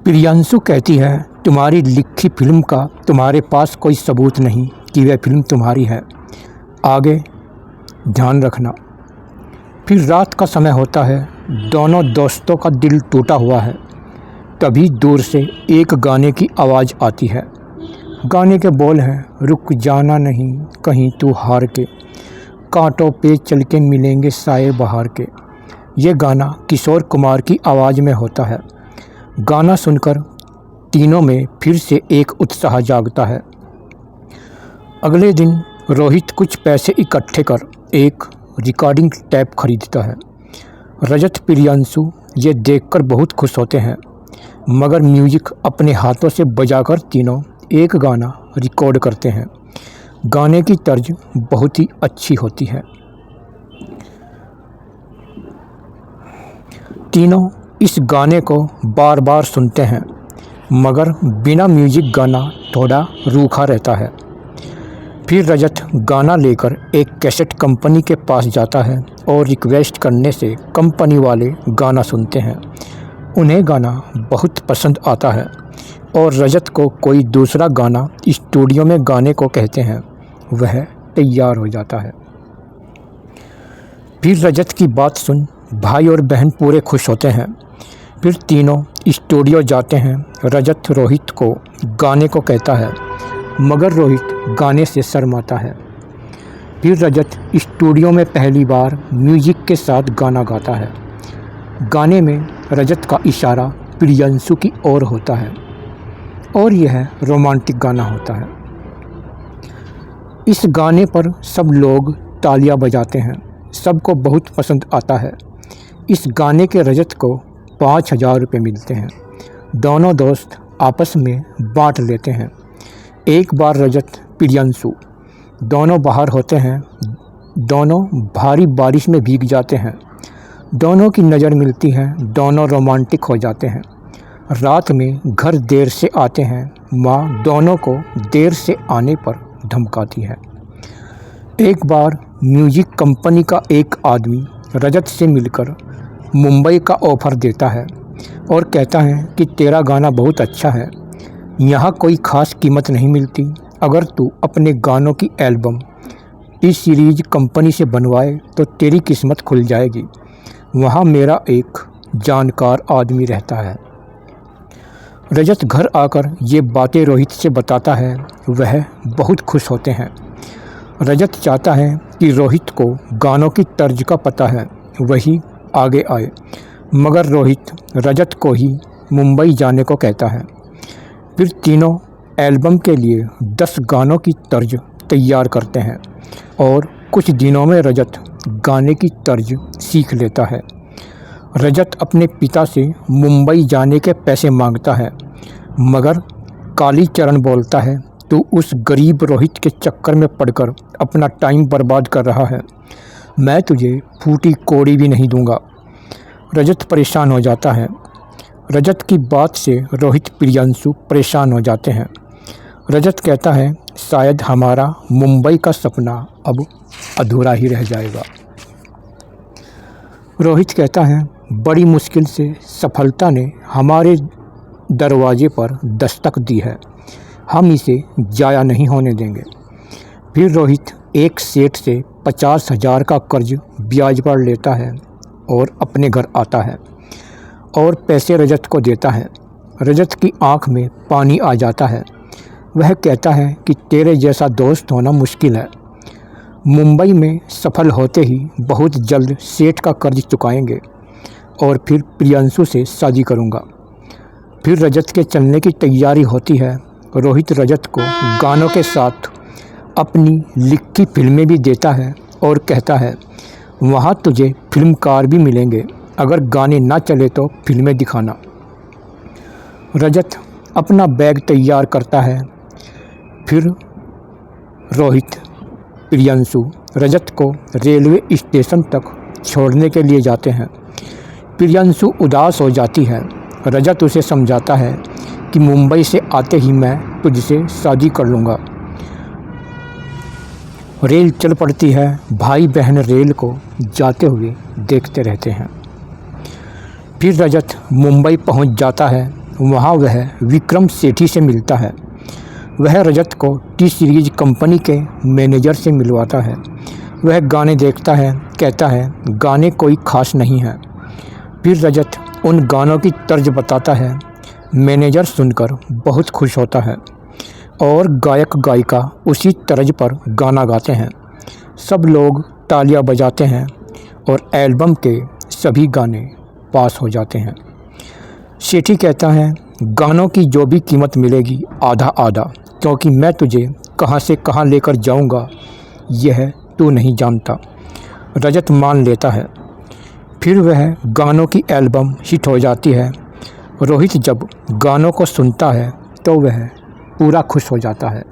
प्रियांशु कहती है, तुम्हारी लिखी फिल्म का तुम्हारे पास कोई सबूत नहीं कि वह फिल्म तुम्हारी है। आगे ध्यान रखना। फिर रात का समय होता है। दोनों दोस्तों का दिल टूटा हुआ है। तभी दूर से एक गाने की आवाज़ आती है। गाने के बोल हैं, रुक जाना नहीं कहीं तू हार के, कांटों पे चल के मिलेंगे साए बहार के। ये गाना किशोर कुमार की आवाज़ में होता है। गाना सुनकर तीनों में फिर से एक उत्साह जागता है। अगले दिन रोहित कुछ पैसे इकट्ठे कर एक रिकॉर्डिंग टैप खरीदता है। रजत प्रियांशु ये देखकर बहुत खुश होते हैं, मगर म्यूजिक अपने हाथों से बजाकर तीनों एक गाना रिकॉर्ड करते हैं। गाने की तर्ज बहुत ही अच्छी होती है। तीनों इस गाने को बार बार सुनते हैं, मगर बिना म्यूजिक गाना थोड़ा रूखा रहता है। फिर रजत गाना लेकर एक कैसेट कंपनी के पास जाता है और रिक्वेस्ट करने से कंपनी वाले गाना सुनते हैं। उन्हें गाना बहुत पसंद आता है और रजत को कोई दूसरा गाना स्टूडियो में गाने को कहते हैं। वह तैयार हो जाता है। फिर रजत की बात सुन भाई और बहन पूरे खुश होते हैं। फिर तीनों स्टूडियो जाते हैं। रजत रोहित को गाने को कहता है, मगर रोहित गाने से शर्माता है। फिर रजत स्टूडियो में पहली बार म्यूजिक के साथ गाना गाता है। गाने में रजत का इशारा प्रियांशु की ओर होता है और यह रोमांटिक गाना होता है। इस गाने पर सब लोग तालियां बजाते हैं। सबको बहुत पसंद आता है। इस गाने के रजत को 5,000 रुपये मिलते हैं। दोनों दोस्त आपस में बांट लेते हैं। एक बार रजत प्रियांशु दोनों बाहर होते हैं। दोनों भारी बारिश में भीग जाते हैं। दोनों की नज़र मिलती है। दोनों रोमांटिक हो जाते हैं। रात में घर देर से आते हैं। माँ दोनों को देर से आने पर धमकाती है। एक बार म्यूजिक कंपनी का एक आदमी रजत से मिलकर मुंबई का ऑफ़र देता है और कहता है कि तेरा गाना बहुत अच्छा है, यहाँ कोई ख़ास कीमत नहीं मिलती। अगर तू अपने गानों की एल्बम टी सीरीज कंपनी से बनवाए तो तेरी किस्मत खुल जाएगी। वहाँ मेरा एक जानकार आदमी रहता है। रजत घर आकर ये बातें रोहित से बताता है। वह बहुत खुश होते हैं। रजत चाहता है कि रोहित को गानों की तर्ज का पता है, वही आगे आए, मगर रोहित रजत को ही मुंबई जाने को कहता है। फिर तीनों एल्बम के लिए 10 गानों की तर्ज तैयार करते हैं और कुछ दिनों में रजत गाने की तर्ज सीख लेता है। रजत अपने पिता से मुंबई जाने के पैसे मांगता है, मगर कालीचरण बोलता है, तू उस गरीब रोहित के चक्कर में पड़कर अपना टाइम बर्बाद कर रहा है। मैं तुझे फूटी कौड़ी भी नहीं दूंगा। रजत परेशान हो जाता है। रजत की बात से रोहित प्रियांशु परेशान हो जाते हैं। रजत कहता है, शायद हमारा मुंबई का सपना अब अधूरा ही रह जाएगा। रोहित कहता है, बड़ी मुश्किल से सफलता ने हमारे दरवाजे पर दस्तक दी है, हम इसे जाया नहीं होने देंगे। फिर रोहित एक सेठ से 50,000 का कर्ज ब्याज पर लेता है और अपने घर आता है और पैसे रजत को देता है। रजत की आंख में पानी आ जाता है। वह कहता है कि तेरे जैसा दोस्त होना मुश्किल है। मुंबई में सफल होते ही बहुत जल्द सेठ का कर्ज चुकाएंगे और फिर प्रियांशु से शादी करूंगा। फिर रजत के चलने की तैयारी होती है। रोहित रजत को गानों के साथ अपनी लिखी फिल्में भी देता है और कहता है, वहाँ तुझे फिल्मकार भी मिलेंगे, अगर गाने ना चले तो फिल्में दिखाना। रजत अपना बैग तैयार करता है। फिर रोहित प्रियांशु रजत को रेलवे स्टेशन तक छोड़ने के लिए जाते हैं। प्रियांशु उदास हो जाती है। रजत उसे समझाता है कि मुंबई से आते ही मैं तुझसे शादी कर लूँगा। रेल चल पड़ती है। भाई बहन रेल को जाते हुए देखते रहते हैं। फिर रजत मुंबई पहुंच जाता है। वहाँ वह विक्रम सेठी से मिलता है। वह रजत को टी सीरीज कंपनी के मैनेजर से मिलवाता है। वह गाने देखता है, कहता है गाने कोई ख़ास नहीं है। फिर रजत उन गानों की तर्ज बताता है। मैनेजर सुनकर बहुत खुश होता है और गायक गायिका उसी तर्ज पर गाना गाते हैं। सब लोग तालियां बजाते हैं और एल्बम के सभी गाने पास हो जाते हैं। सेठी कहता है गानों की जो भी कीमत मिलेगी आधा आधा, क्योंकि मैं तुझे कहाँ से कहाँ लेकर जाऊँगा यह तू नहीं जानता। रजत मान लेता है। फिर वह गानों की एल्बम हिट हो जाती है। रोहित जब गानों को सुनता है तो वह पूरा खुश हो जाता है।